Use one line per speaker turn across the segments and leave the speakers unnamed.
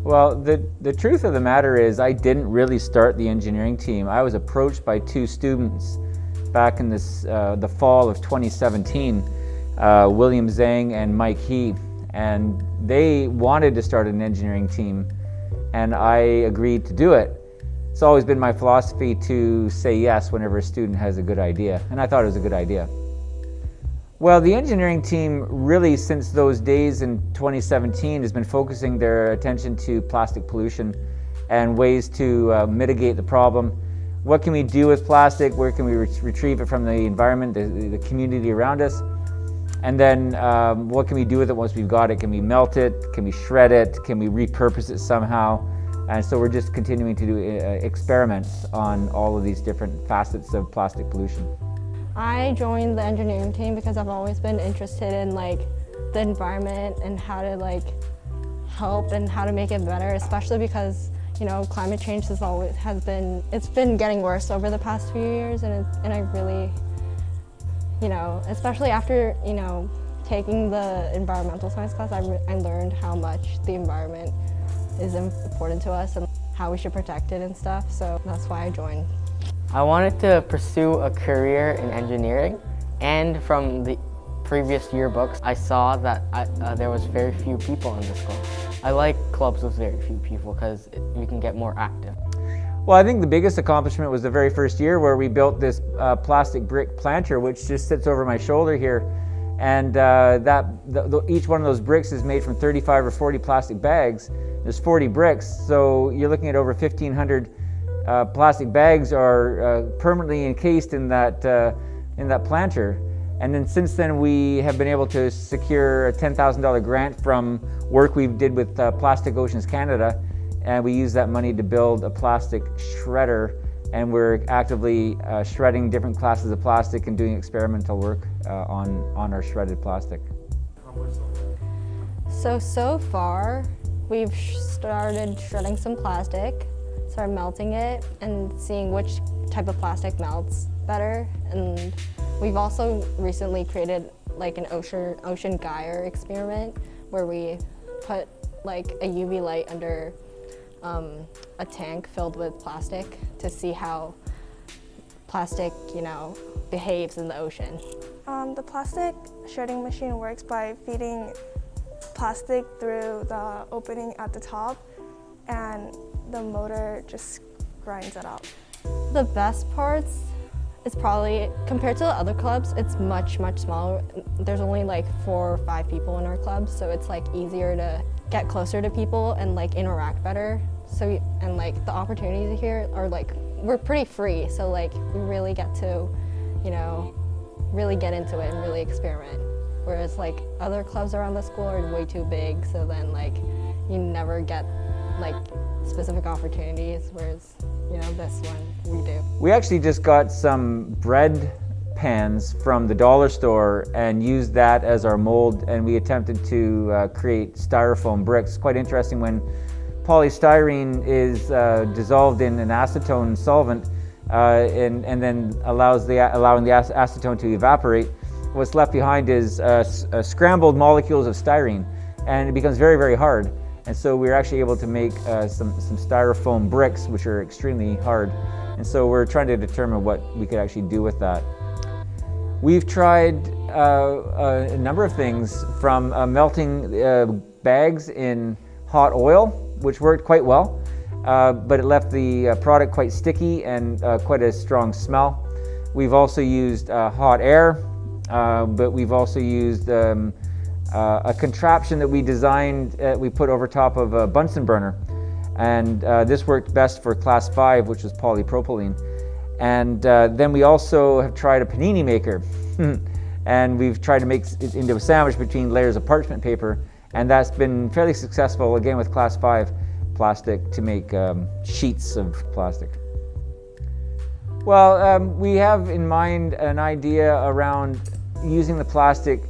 Well, the truth of the matter is I didn't really start the engineering team. I was approached by two students back in the fall of 2017, William Zhang and Mike He, and they wanted to start an engineering team, and I agreed to do it. It's always been my philosophy to say yes whenever a student has a good idea, and I thought it was a good idea. Well, the engineering team really, since those days in 2017, has been focusing their attention to plastic pollution and ways to mitigate the problem. What can we do with plastic? Where can we retrieve it from the environment, the community around us? And then what can we do with it once we've got it? Can we melt it? Can we shred it? Can we repurpose it somehow? And so we're just continuing to do experiments on all of these different facets of plastic pollution.
I joined the engineering team because I've always been interested in the environment and how to help and how to make it better, especially because climate change it's been getting worse over the past few years, and I really, especially after taking the environmental science class, I learned how much the environment is important to us and how we should protect it and stuff. So that's why I joined.
I wanted to pursue a career in engineering, and from the previous yearbooks, I saw that there was very few people in this club. I like clubs with very few people because you can get more active.
Well, I think the biggest accomplishment was the very first year where we built this plastic brick planter, which just sits over my shoulder here. And each one of those bricks is made from 35 or 40 plastic bags. There's 40 bricks, so you're looking at over 1,500 plastic bags are permanently encased in that planter. And then since then we have been able to secure a $10,000 grant from work we did with Plastic Oceans Canada, and we use that money to build a plastic shredder, and we're actively shredding different classes of plastic and doing experimental work on our shredded plastic.
So far we've started shredding some plastic, started melting it and seeing which type of plastic melts better. And we've also recently created an ocean gyre experiment where we put a UV light under a tank filled with plastic to see how plastic, behaves in the ocean.
The plastic shredding machine works by feeding plastic through the opening at the top, and the motor just grinds it up.
The best parts is probably, compared to the other clubs, it's much smaller. There's only 4 or 5 people in our club, so it's easier to get closer to people and interact better. So the opportunities here are we're pretty free, so we really get to, really get into it and really experiment. Whereas other clubs around the school are way too big, so then you never get specific opportunities, whereas this one we do.
We actually just got some bread pans from the dollar store and used that as our mold, and we attempted to create styrofoam bricks. Quite interesting, when polystyrene is dissolved in an acetone solvent and then allowing the acetone to evaporate, what's left behind is scrambled molecules of styrene, and it becomes very hard. And so we're actually able to make some styrofoam bricks, which are extremely hard. And so we're trying to determine what we could actually do with that. We've tried a number of things, from melting bags in hot oil, which worked quite well, but it left the product quite sticky and quite a strong smell. We've also used hot air, but we've also used a contraption that we designed, we put over top of a Bunsen burner. And this worked best for class 5, which was polypropylene. And then we also have tried a panini maker. And we've tried to make it into a sandwich between layers of parchment paper. And that's been fairly successful, again with class 5 plastic, to make sheets of plastic. Well, we have in mind an idea around using the plastic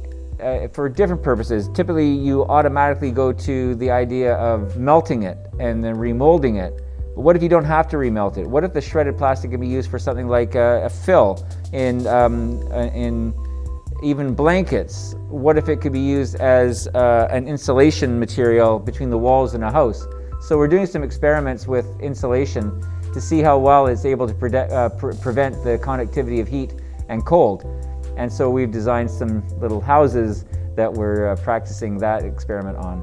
for different purposes. Typically, you automatically go to the idea of melting it and then remolding it. But what if you don't have to remelt it? What if the shredded plastic can be used for something like a fill in even blankets? What if it could be used as an insulation material between the walls in a house? So we're doing some experiments with insulation to see how well it's able to prevent the conductivity of heat and cold. And so we've designed some little houses that we're practicing that experiment on.